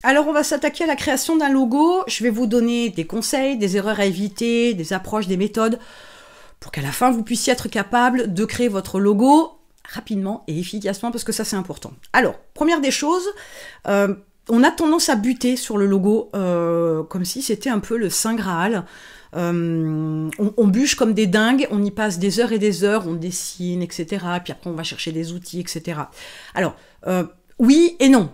Alors, on va s'attaquer à la création d'un logo. Je vais vous donner des conseils, des erreurs à éviter, des approches, des méthodes, pour qu'à la fin, vous puissiez être capable de créer votre logo rapidement et efficacement, parce que ça, c'est important. Alors, première des choses, on a tendance à buter sur le logo, comme si c'était un peu le Saint Graal. On bûche comme des dingues, on y passe des heures et des heures, on dessine, etc. Puis après, on va chercher des outils, etc. Alors, oui et non.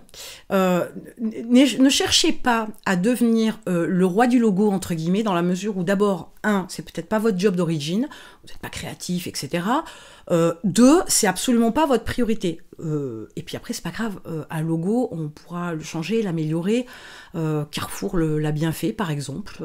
Ne cherchez pas à devenir le roi du logo, entre guillemets, dans la mesure où d'abord, c'est peut-être pas votre job d'origine, vous n'êtes pas créatif, etc. Deux, c'est absolument pas votre priorité. Et puis après, c'est pas grave, un logo, on pourra le changer, l'améliorer. Carrefour l'a bien fait, par exemple.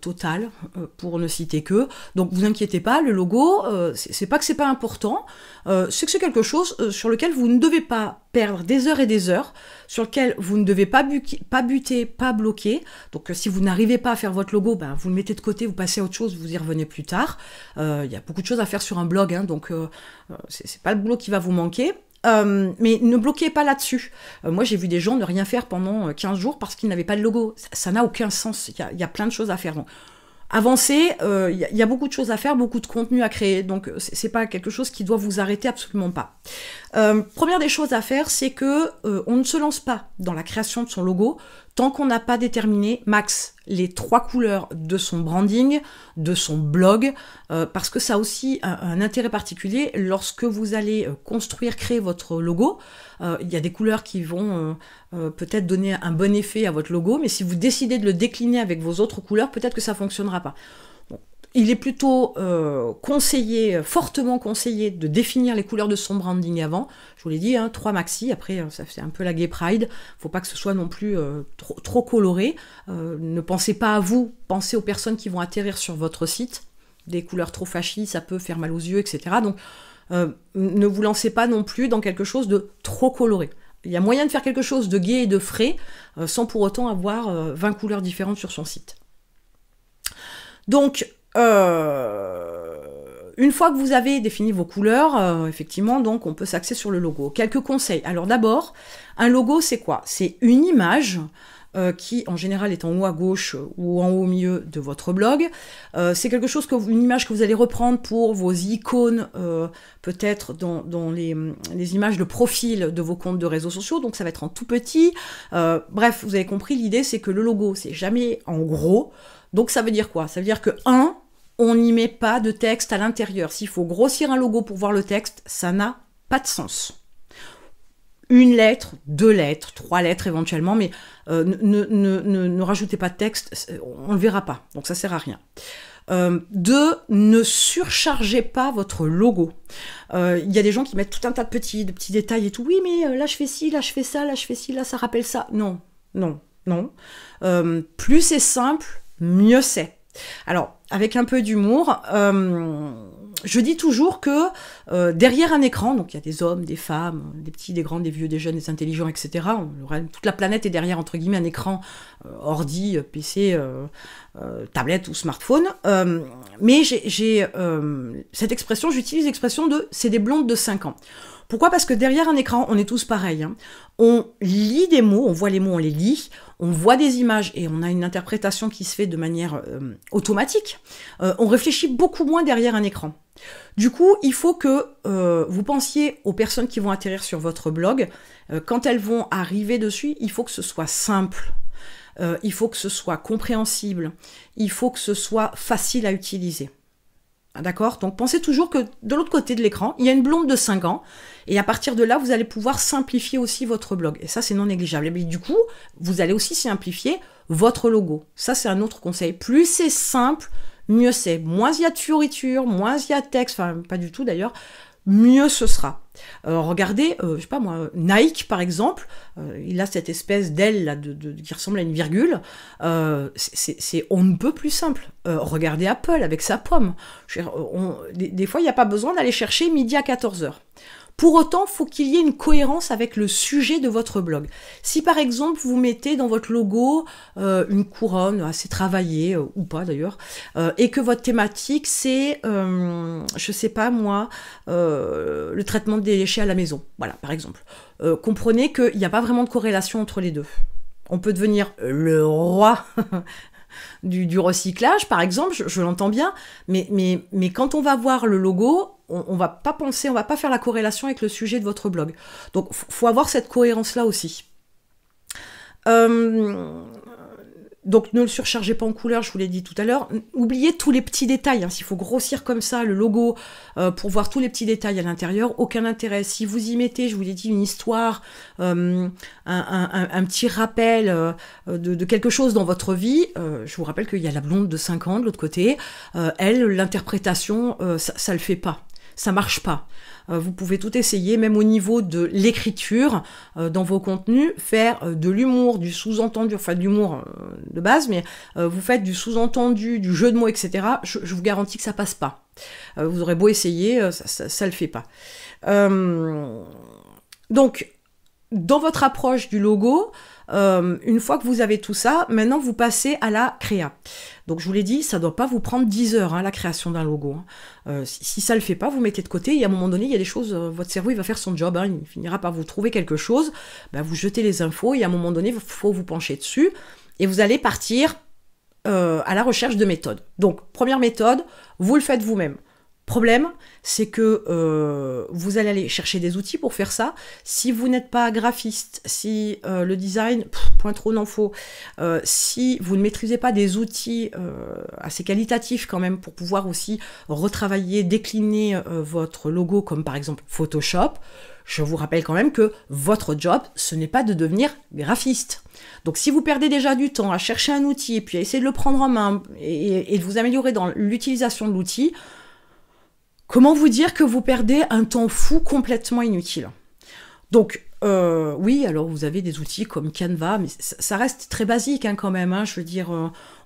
Total, pour ne citer que. Donc, vous inquiétez pas, le logo, c'est pas que c'est pas important, c'est que c'est quelque chose sur lequel vous ne devez pas perdre des heures et des heures, sur lequel vous ne devez pas buter, pas bloquer. Donc, si vous n'arrivez pas à faire votre logo, vous le mettez de côté, vous passez à autre chose, vous y revenez plus tard. Il y a beaucoup de choses à faire sur un blog, donc c'est pas le boulot qui va vous manquer. Mais ne bloquez pas là-dessus. Moi, j'ai vu des gens ne rien faire pendant 15 jours parce qu'ils n'avaient pas de logo. Ça n'a aucun sens. Il y a plein de choses à faire. Donc, avancer, il y a beaucoup de choses à faire, beaucoup de contenu à créer. Donc, c'est pas quelque chose qui doit vous arrêter, absolument pas. Première des choses à faire, c'est que on ne se lance pas dans la création de son logo tant qu'on n'a pas déterminé max les 3 couleurs de son branding, de son blog, parce que ça a aussi un intérêt particulier lorsque vous allez créer votre logo. Il y a des couleurs qui vont peut-être donner un bon effet à votre logo, mais si vous décidez de le décliner avec vos autres couleurs, peut-être que ça ne fonctionnera pas. Il est plutôt fortement conseillé de définir les couleurs de son branding avant. Je vous l'ai dit, 3 maxi, après ça fait un peu la gay pride, faut pas que ce soit non plus trop coloré. Ne pensez pas à vous, pensez aux personnes qui vont atterrir sur votre site. Des couleurs trop flashy, ça peut faire mal aux yeux, etc. Donc ne vous lancez pas non plus dans quelque chose de trop coloré. Il y a moyen de faire quelque chose de gai et de frais, sans pour autant avoir 20 couleurs différentes sur son site. Donc, une fois que vous avez défini vos couleurs, effectivement, donc on peut s'axer sur le logo. Quelques conseils. Alors d'abord, un logo, c'est quoi? C'est une image qui, en général, est en haut à gauche ou en haut au milieu de votre blog. C'est quelque chose une image que vous allez reprendre pour vos icônes, peut-être dans les images de profil de vos comptes de réseaux sociaux. Donc ça va être en tout petit. Bref, vous avez compris, l'idée, c'est que le logo, c'est jamais en gros. Donc ça veut dire quoi? Ça veut dire que on n'y met pas de texte à l'intérieur. S'il faut grossir un logo pour voir le texte, ça n'a pas de sens. 1 lettre, 2 lettres, 3 lettres éventuellement, mais ne rajoutez pas de texte, on ne le verra pas, donc ça sert à rien. 2, ne surchargez pas votre logo. Il y a des gens qui mettent tout un tas de petits détails et tout. Oui, mais là je fais ci, là je fais ça, là je fais ci, là ça rappelle ça. Non. Plus c'est simple, mieux c'est. Alors, avec un peu d'humour, je dis toujours que derrière un écran, donc il y a des hommes, des femmes, des petits, des grands, des vieux, des jeunes, des intelligents, etc. Toute la planète est derrière, entre guillemets, un écran, ordi, PC, tablette ou smartphone. Mais j'ai cette expression, j'utilise l'expression de « c'est des blondes de 5 ans ». Pourquoi? Parce que derrière un écran, on est tous pareils. On lit des mots, on voit les mots, on les lit, on voit des images et on a une interprétation qui se fait de manière automatique. On réfléchit beaucoup moins derrière un écran. Du coup, il faut que vous pensiez aux personnes qui vont atterrir sur votre blog. Quand elles vont arriver dessus, il faut que ce soit simple. Il faut que ce soit compréhensible. Il faut que ce soit facile à utiliser. D'accord? Donc pensez toujours que de l'autre côté de l'écran, il y a une blonde de 5 ans, et à partir de là, vous allez pouvoir simplifier aussi votre blog. Et ça, c'est non négligeable. Et bien, du coup, vous allez aussi simplifier votre logo. Ça, c'est un autre conseil. Plus c'est simple, mieux c'est. Moins il y a de fioritures, moins il y a de texte, enfin, pas du tout d'ailleurs, mieux ce sera. Regardez, je sais pas moi, Nike par exemple, il a cette espèce d'aile là qui ressemble à une virgule. C'est on ne peut plus simple. Regardez Apple avec sa pomme. Des fois, il n'y a pas besoin d'aller chercher midi à 14h. Pour autant, faut qu'il y ait une cohérence avec le sujet de votre blog. Si par exemple vous mettez dans votre logo une couronne assez travaillée, ou pas d'ailleurs, et que votre thématique c'est, je sais pas moi, le traitement des déchets à la maison, voilà par exemple, comprenez qu'il n'y a pas vraiment de corrélation entre les deux. On peut devenir le roi du recyclage, par exemple, je l'entends bien, mais quand on va voir le logo, on va pas penser, on va pas faire la corrélation avec le sujet de votre blog. Donc, faut avoir cette cohérence-là aussi. Donc ne le surchargez pas en couleur, je vous l'ai dit tout à l'heure. Oubliez tous les petits détails, hein. S'il faut grossir comme ça le logo pour voir tous les petits détails à l'intérieur, aucun intérêt. Si vous y mettez, je vous l'ai dit, une histoire, un petit rappel de quelque chose dans votre vie, je vous rappelle qu'il y a la blonde de 5 ans de l'autre côté, elle, l'interprétation, ça le fait pas. Ça marche pas. Vous pouvez tout essayer, même au niveau de l'écriture, dans vos contenus, faire de l'humour, du sous-entendu, enfin de l'humour de base, mais vous faites du sous-entendu, du jeu de mots, etc. Je vous garantis que ça passe pas. Vous aurez beau essayer, ça le fait pas. Donc, dans votre approche du logo, une fois que vous avez tout ça, maintenant vous passez à la créa. Donc je vous l'ai dit, ça ne doit pas vous prendre 10 heures, hein, la création d'un logo. Si ça ne le fait pas, vous mettez de côté, et à un moment donné, il y a des choses, votre cerveau il va faire son job, hein, il finira par vous trouver quelque chose, vous jetez les infos, et à un moment donné, il faut vous pencher dessus, et vous allez partir à la recherche de méthodes. Donc, première méthode, vous le faites vous-même. Problème, c'est que vous allez aller chercher des outils pour faire ça. Si vous n'êtes pas graphiste, si le design, point trop n'en faut, si vous ne maîtrisez pas des outils assez qualitatifs quand même pour pouvoir aussi retravailler, décliner votre logo comme par exemple Photoshop, je vous rappelle quand même que votre job, ce n'est pas de devenir graphiste. Donc si vous perdez déjà du temps à chercher un outil et puis à essayer de le prendre en main et de vous améliorer dans l'utilisation de l'outil, comment vous dire que vous perdez un temps fou complètement inutile? Donc, oui, alors vous avez des outils comme Canva, mais ça reste très basique hein, quand même. Hein, je veux dire,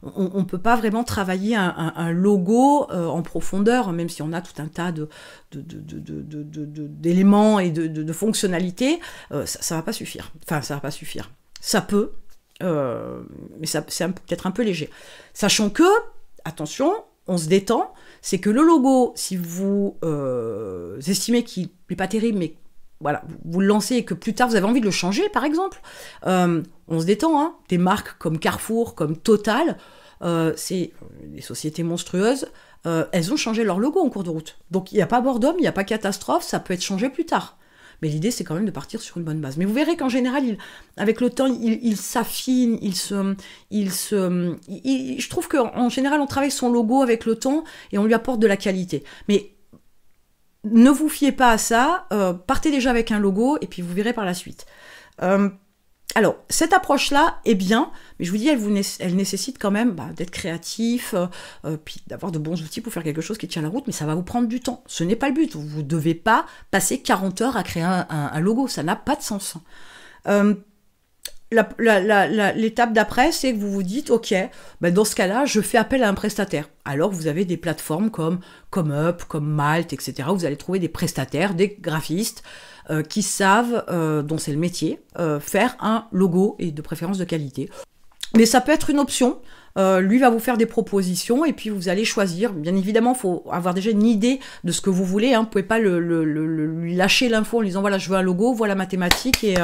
on ne peut pas vraiment travailler un logo en profondeur, même si on a tout un tas d'éléments et de fonctionnalités. Ça ne va pas suffire. Enfin, ça ne va pas suffire. Ça peut, mais c'est peut-être un peu léger. Sachant que, attention, on se détend, c'est que le logo, si vous estimez qu'il n'est pas terrible, mais voilà, vous le lancez et que plus tard vous avez envie de le changer, par exemple, on se détend, hein. Des marques comme Carrefour, comme Total, c'est des sociétés monstrueuses, elles ont changé leur logo en cours de route. Donc il n'y a pas bord d'homme, il n'y a pas catastrophe, ça peut être changé plus tard. Mais l'idée, c'est quand même de partir sur une bonne base. Mais vous verrez qu'en général, avec le temps, il s'affine, je trouve qu'en général, on travaille son logo avec le temps et on lui apporte de la qualité. Mais ne vous fiez pas à ça, partez déjà avec un logo et puis vous verrez par la suite. Alors, cette approche-là est bien, mais je vous dis, elle nécessite quand même d'être créatif, puis d'avoir de bons outils pour faire quelque chose qui tient la route, mais ça va vous prendre du temps. Ce n'est pas le but. Vous ne devez pas passer 40 heures à créer un logo, ça n'a pas de sens. L'étape d'après, c'est que vous vous dites, ok, dans ce cas-là, je fais appel à un prestataire. Alors, vous avez des plateformes comme Up, comme Malt, etc. Vous allez trouver des prestataires, des graphistes, qui savent, dont c'est le métier, faire un logo et de préférence de qualité. Mais ça peut être une option. Lui va vous faire des propositions et puis vous allez choisir. Bien évidemment, il faut avoir déjà une idée de ce que vous voulez. Hein. Vous ne pouvez pas lui lâcher l'info en lui disant voilà, je veux un logo, voilà ma thématique et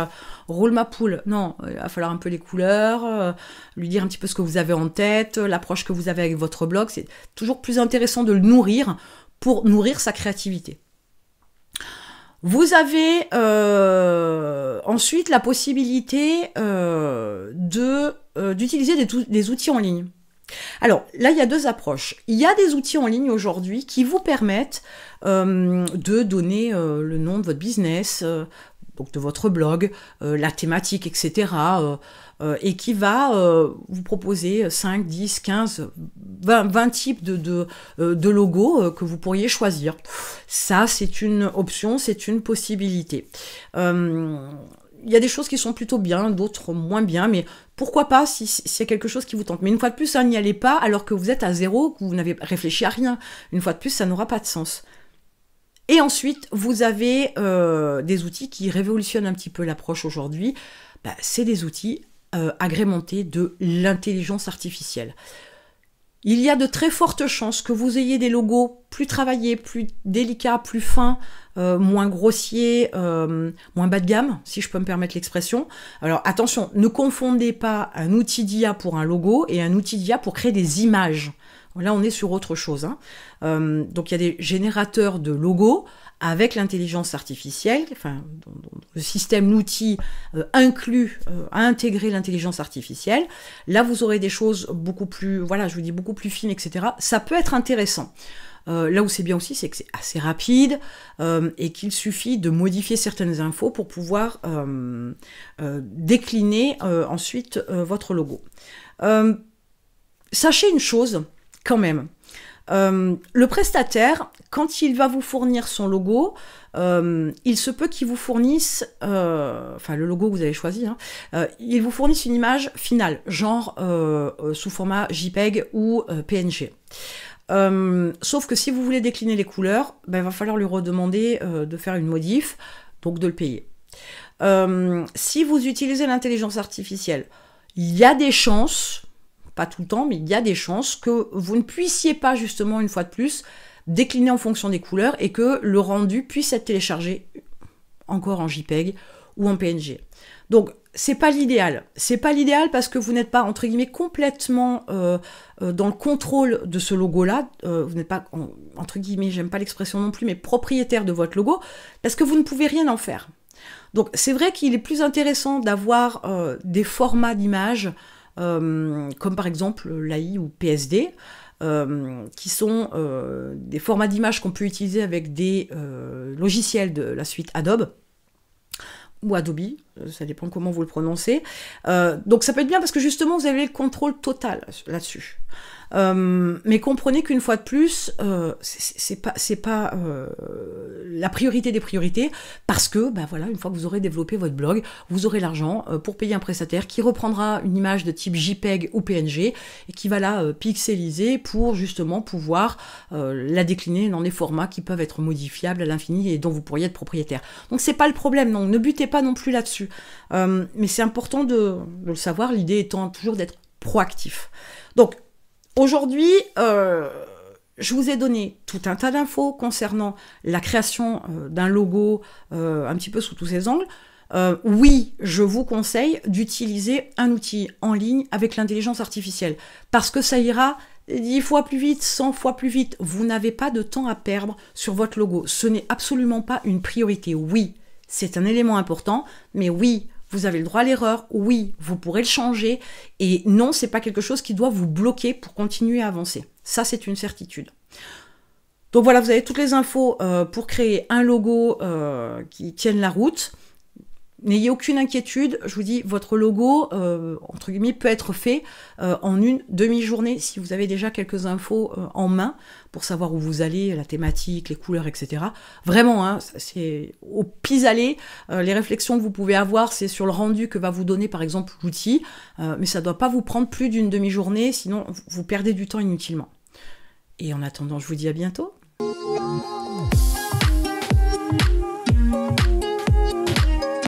roule ma poule. Non, il va falloir un peu les couleurs, lui dire un petit peu ce que vous avez en tête, l'approche que vous avez avec votre blog. C'est toujours plus intéressant de le nourrir pour nourrir sa créativité. Vous avez ensuite la possibilité d'utiliser des outils en ligne. Alors là, il y a deux approches. Il y a des outils en ligne aujourd'hui qui vous permettent de donner le nom de votre business, donc de votre blog, la thématique, etc. Et qui va vous proposer 5, 10, 15, 20 types de logos que vous pourriez choisir. Ça, c'est une option, c'est une possibilité. Il y a des choses qui sont plutôt bien, d'autres moins bien, mais pourquoi pas si c'est quelque chose qui vous tente. Mais une fois de plus, n'y allez pas alors que vous êtes à zéro, que vous n'avez réfléchi à rien. Une fois de plus, ça n'aura pas de sens. Et ensuite, vous avez des outils qui révolutionnent un petit peu l'approche aujourd'hui. C'est des outils agrémentés de l'intelligence artificielle. Il y a de très fortes chances que vous ayez des logos plus travaillés, plus délicats, plus fins, moins grossiers, moins bas de gamme, si je peux me permettre l'expression. Alors attention, ne confondez pas un outil d'IA pour un logo et un outil d'IA pour créer des images. Là, on est sur autre chose. Hein. Donc il y a des générateurs de logos avec l'intelligence artificielle, enfin, le système, l'outil inclus à intégrer l'intelligence artificielle. Là, vous aurez des choses beaucoup plus, voilà, je vous dis beaucoup plus fines, etc. Ça peut être intéressant. Là où c'est bien aussi, c'est que c'est assez rapide et qu'il suffit de modifier certaines infos pour pouvoir décliner ensuite votre logo. Sachez une chose, quand même. Le prestataire, quand il va vous fournir son logo, il se peut qu'il vous fournisse, enfin le logo que vous avez choisi, hein, il vous fournisse une image finale, genre sous format JPEG ou PNG. Sauf que si vous voulez décliner les couleurs, ben, il va falloir lui redemander de faire une modif, donc de le payer. Si vous utilisez l'intelligence artificielle, il y a des chances, pas tout le temps, mais il y a des chances que vous ne puissiez pas, justement, une fois de plus, décliner en fonction des couleurs et que le rendu puisse être téléchargé encore en JPEG ou en PNG. Donc, c'est pas l'idéal. C'est pas l'idéal parce que vous n'êtes pas, entre guillemets, complètement dans le contrôle de ce logo-là. Vous n'êtes pas, entre guillemets, j'aime pas l'expression non plus, mais propriétaire de votre logo, parce que vous ne pouvez rien en faire. Donc, c'est vrai qu'il est plus intéressant d'avoir des formats d'images comme par exemple l'AI ou PSD, qui sont des formats d'images qu'on peut utiliser avec des logiciels de la suite Adobe, ou Adobe, ça dépend comment vous le prononcez. Donc ça peut être bien parce que justement vous avez le contrôle total là-dessus. Mais comprenez qu'une fois de plus, c'est pas la priorité des priorités, parce que, ben voilà, une fois que vous aurez développé votre blog, vous aurez l'argent pour payer un prestataire qui reprendra une image de type JPEG ou PNG et qui va la pixeliser pour justement pouvoir la décliner dans des formats qui peuvent être modifiables à l'infini et dont vous pourriez être propriétaire. Donc c'est pas le problème, donc ne butez pas non plus là-dessus. Mais c'est important de le savoir, l'idée étant toujours d'être proactif. Donc, aujourd'hui, je vous ai donné tout un tas d'infos concernant la création d'un logo un petit peu sous tous ses angles. Oui, je vous conseille d'utiliser un outil en ligne avec l'intelligence artificielle parce que ça ira 10 fois plus vite, 100 fois plus vite. Vous n'avez pas de temps à perdre sur votre logo. Ce n'est absolument pas une priorité. Oui, c'est un élément important, mais oui, vous avez le droit à l'erreur, oui, vous pourrez le changer, et non, c'est pas quelque chose qui doit vous bloquer pour continuer à avancer. Ça, c'est une certitude. Donc voilà, vous avez toutes les infos pour créer un logo qui tienne la route. N'ayez aucune inquiétude, je vous dis, votre logo, entre guillemets, peut être fait en une demi-journée si vous avez déjà quelques infos en main pour savoir où vous allez, la thématique, les couleurs, etc. Vraiment, hein, c'est au pis-aller. Les réflexions que vous pouvez avoir, c'est sur le rendu que va vous donner, par exemple, l'outil, mais ça ne doit pas vous prendre plus d'une demi-journée, sinon vous perdez du temps inutilement. Et en attendant, je vous dis à bientôt.